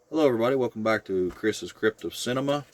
Hello, everybody. Welcome back to Chris's Crypt of Cinema.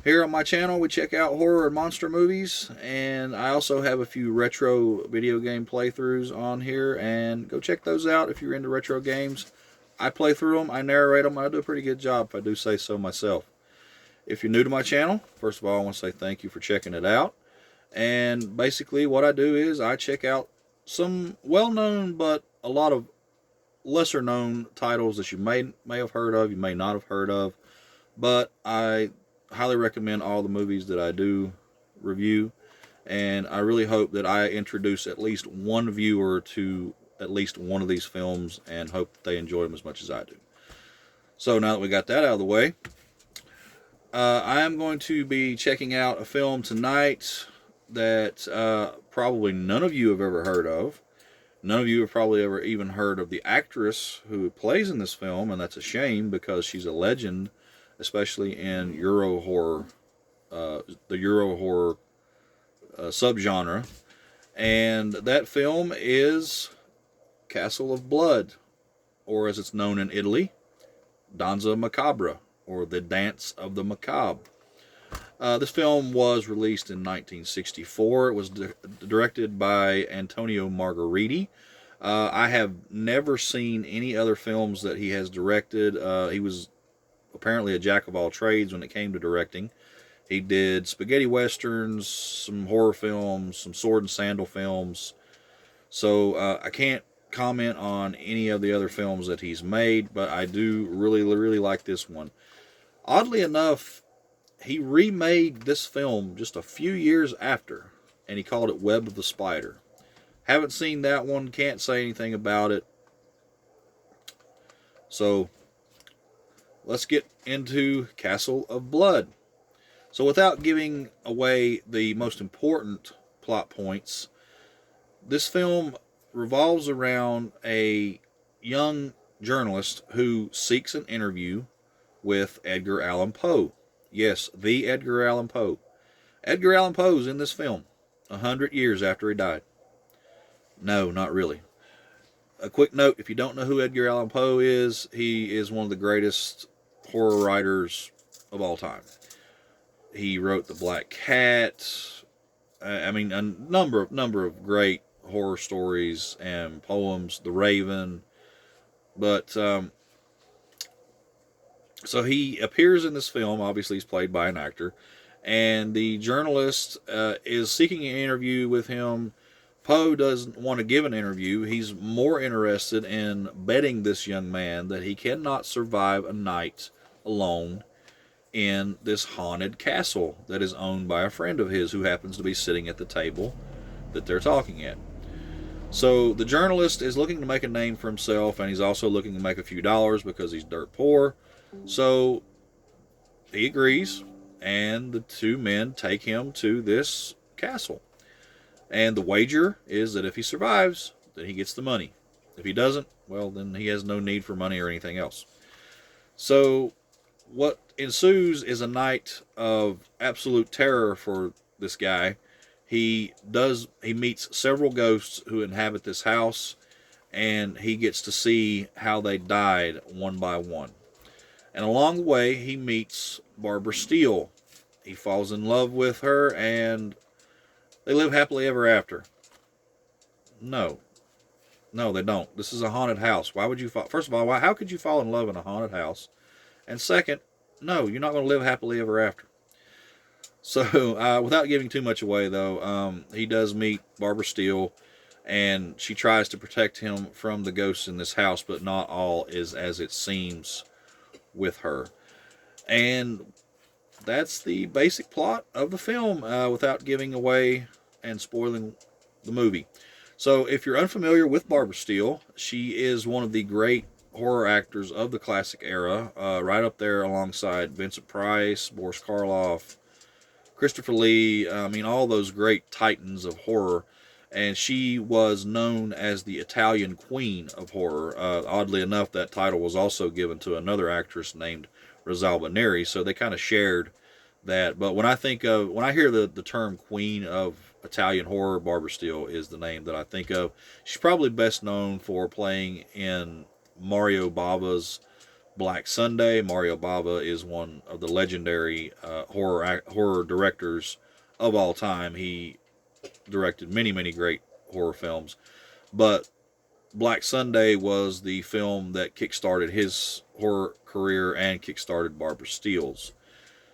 Here on my channel, we check out horror and monster movies, and I also have a few retro video game playthroughs on here, and go check those out if you're into retro games. I play through them, I narrate them, I do a pretty good job if I do say so myself. If you're new to my channel, first of all, I want to say thank you for checking it out. And basically, what I do is I check out some well-known but a lot of lesser-known titles that you may have heard of, you may not have heard of, but I highly recommend all the movies that I do review, and I really hope that I introduce at least one viewer to at least one of these films and hope that they enjoy them as much as I do. So now that we got that out of the way, I am going to be checking out a film tonight that probably none of you have ever heard of. None of you have probably ever even heard of the actress who plays in this film, and that's a shame because she's a legend, especially in Euro horror, the Euro horror subgenre. And that film is Castle of Blood, or as it's known in Italy, Danza Macabra, or The Dance of the Macabre. This film was released in 1964. It was directed by Antonio Margheriti. I have never seen any other films that he has directed. He was apparently a jack of all trades when it came to directing. He did spaghetti westerns, some horror films, some sword and sandal films. So I can't comment on any of the other films that he's made, but I do really, really like this one. Oddly enough, he remade this film just a few years after, and he called it Web of the Spider. Haven't seen that one, can't say anything about it. So, let's get into Castle of Blood. So, without giving away the most important plot points, this film revolves around a young journalist who seeks an interview with Edgar Allan Poe. Yes, the Edgar Allan Poe. Edgar Allan Poe's in this film 100 years after he died. No, not really. A quick note, if you don't know who Edgar Allan Poe is, he is one of the greatest horror writers of all time. He wrote The Black Cat. I mean, a number of great horror stories and poems. The Raven. But so he appears in this film. Obviously, he's played by an actor, and the journalist is seeking an interview with him. Poe doesn't want to give an interview. He's more interested in betting this young man that he cannot survive a night alone in this haunted castle that is owned by a friend of his who happens to be sitting at the table that they're talking at. So the journalist is looking to make a name for himself, and he's also looking to make a few dollars because he's dirt poor. So he agrees, and the two men take him to this castle. And the wager is that if he survives, then he gets the money. If he doesn't, well, then he has no need for money or anything else. So what ensues is a night of absolute terror for this guy. He meets several ghosts who inhabit this house, and he gets to see how they died one by one. And along the way, he meets Barbara Steele. He falls in love with her, and they live happily ever after. No. No, they don't. This is a haunted house. Why would you fall? First of all, how could you fall in love in a haunted house? And second, no, you're not going to live happily ever after. So, without giving too much away, though, he does meet Barbara Steele, and she tries to protect him from the ghosts in this house, but not all is as it seems with her. And that's the basic plot of the film without giving away and spoiling the movie. So if you're unfamiliar with Barbara Steele, she is one of the great horror actors of the classic era, right up there alongside Vincent Price, Boris Karloff, Christopher Lee, I mean, all those great titans of horror. And she was known as the Italian Queen of Horror. Oddly enough, that title was also given to another actress named Rosalba Neri, so they kind of shared that. But when I hear the term Queen of Italian Horror, Barbara Steele is the name that I think of. She's probably best known for playing in Mario Bava's Black Sunday. Mario Bava is one of the legendary horror directors of all time. He directed many, many great horror films. But Black Sunday was the film that kickstarted his horror career and kickstarted Barbara Steele's.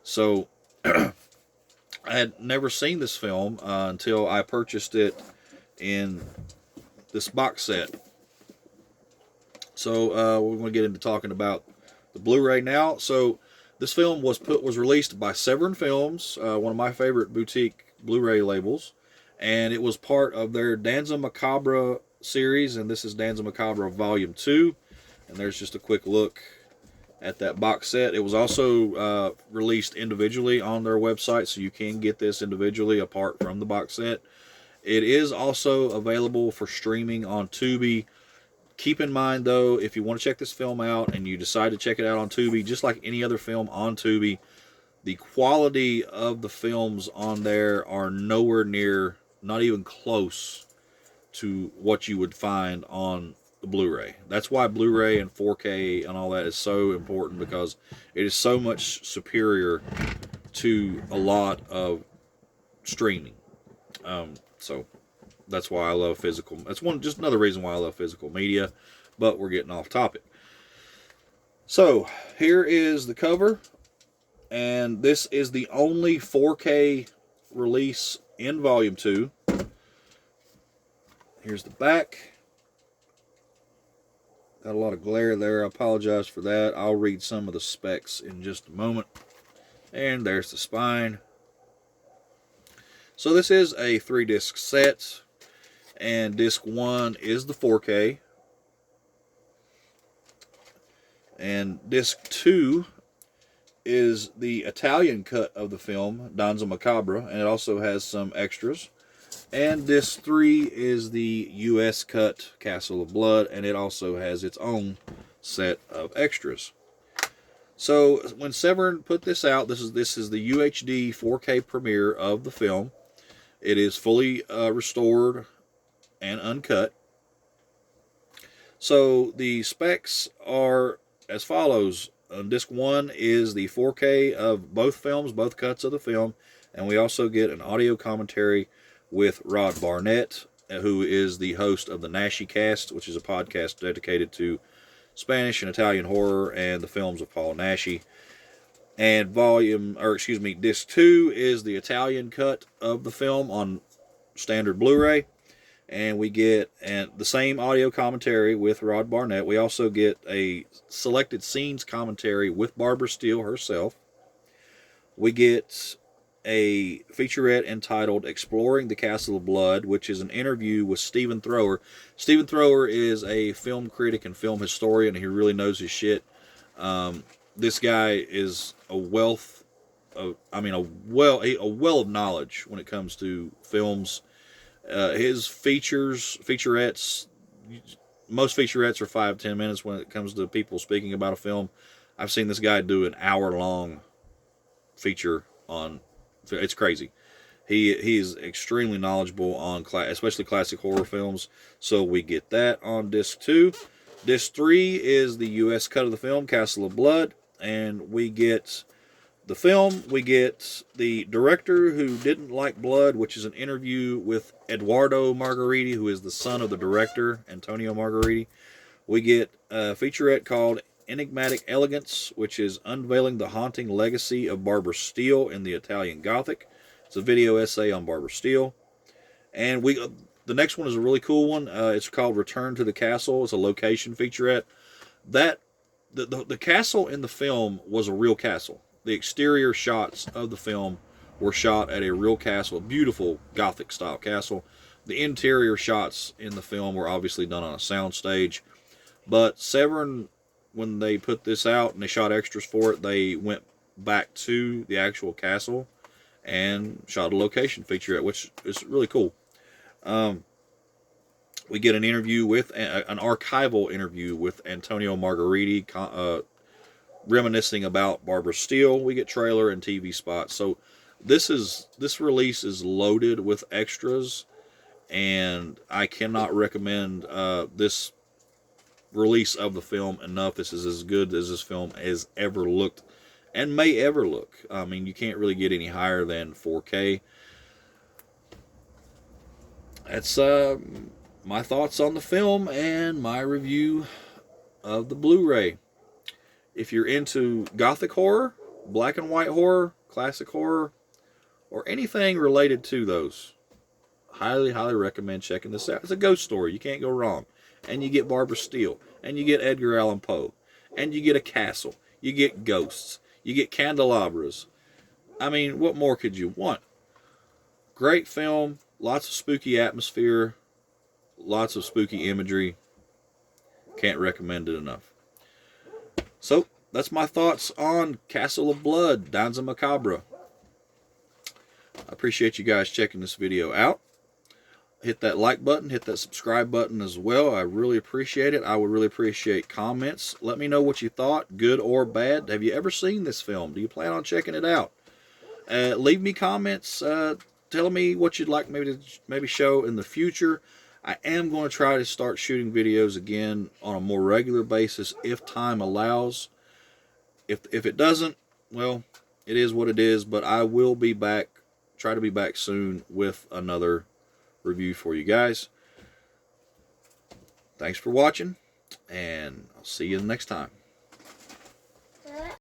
So I had never seen this film until I purchased it in this box set. So we're going to get into talking about the Blu-ray now. So this film was released by Severin Films, one of my favorite boutique Blu-ray labels, and it was part of their Danza Macabre series, and this is Danza Macabre Volume 2, and there's just a quick look at that box set. It was also released individually on their website, so you can get this individually apart from the box set. It is also available for streaming on Tubi. Keep in mind, though, if you want to check this film out and you decide to check it out on Tubi, just like any other film on Tubi, the quality of the films on there are nowhere near, not even close to what you would find on the Blu-ray. That's why Blu-ray and 4K and all that is so important, because it is so much superior to a lot of streaming. So that's why I love physical. That's just another reason why I love physical media, but we're getting off topic. So here is the cover, and this is the only 4K release in Volume 2. Here's the back. Got a lot of glare there. I apologize for that. I'll read some of the specs in just a moment. And there's the spine. So this is a 3-disc set, and disc 1 is the 4K, and disc 2 is the Italian cut of the film, Danza Macabre, and it also has some extras. And disc 3 is the US cut, Castle of Blood, and it also has its own set of extras. So when Severin put this out, this is the UHD 4K premiere of the film. It is fully restored and uncut. So the specs are as follows. Disc 1 is the 4K of both films, both cuts of the film, and we also get an audio commentary with Rod Barnett, who is the host of the Nashi Cast, which is a podcast dedicated to Spanish and Italian horror and the films of Paul Nashi. And disc 2 is the Italian cut of the film on standard Blu-ray, and we get the same audio commentary with Rod Barnett. We also get a selected scenes commentary with Barbara Steele herself. We get a featurette entitled Exploring the Castle of Blood, which is an interview with Stephen Thrower. Stephen Thrower is a film critic and film historian. He really knows his shit. This guy is a well of knowledge when it comes to films. His featurettes, most featurettes are 5-10 minutes when it comes to people speaking about a film. I've seen this guy do an hour-long feature on. It's crazy. He is extremely knowledgeable on especially classic horror films. So we get that on disc 2. Disc 3 is the U.S. cut of the film, Castle of Blood, and we get the film. We get the director who didn't like blood, which is an interview with Eduardo Margheriti, who is the son of the director, Antonio Margheriti. We get a featurette called Enigmatic Elegance, which is unveiling the haunting legacy of Barbara Steele in the Italian Gothic. It's a video essay on Barbara Steele. And the next one is a really cool one. It's called Return to the Castle. It's a location featurette. The castle in the film was a real castle. The exterior shots of the film were shot at a real castle, a beautiful Gothic-style castle. The interior shots in the film were obviously done on a soundstage. But Severin, when they put this out and they shot extras for it, they went back to the actual castle and shot a location featurette, which is really cool. We get an interview an archival interview with Antonio Margheriti, reminiscing about Barbara Steele. We get trailer and TV spots. So this release is loaded with extras, and I cannot recommend this release of the film enough. This is as good as this film has ever looked and may ever look. I mean, you can't really get any higher than 4K. That's my thoughts on the film and my review of the Blu-ray. If you're into gothic horror, black and white horror, classic horror, or anything related to those, highly, highly recommend checking this out. It's a ghost story. You can't go wrong. And you get Barbara Steele. And you get Edgar Allan Poe. And you get a castle. You get ghosts. You get candelabras. I mean, what more could you want? Great film. Lots of spooky atmosphere. Lots of spooky imagery. Can't recommend it enough. So, that's my thoughts on Castle of Blood, Danza Macabra. I appreciate you guys checking this video out. Hit that like button, hit that subscribe button as well. I really appreciate it. I would really appreciate comments. Let me know what you thought, good or bad. Have you ever seen this film? Do you plan on checking it out? Leave me comments telling me what you'd like maybe to show in the future. I am going to try to start shooting videos again on a more regular basis if time allows. If it doesn't, well, it is what it is, but I will be back, try to be back soon with another review for you guys. Thanks for watching, and I'll see you the next time.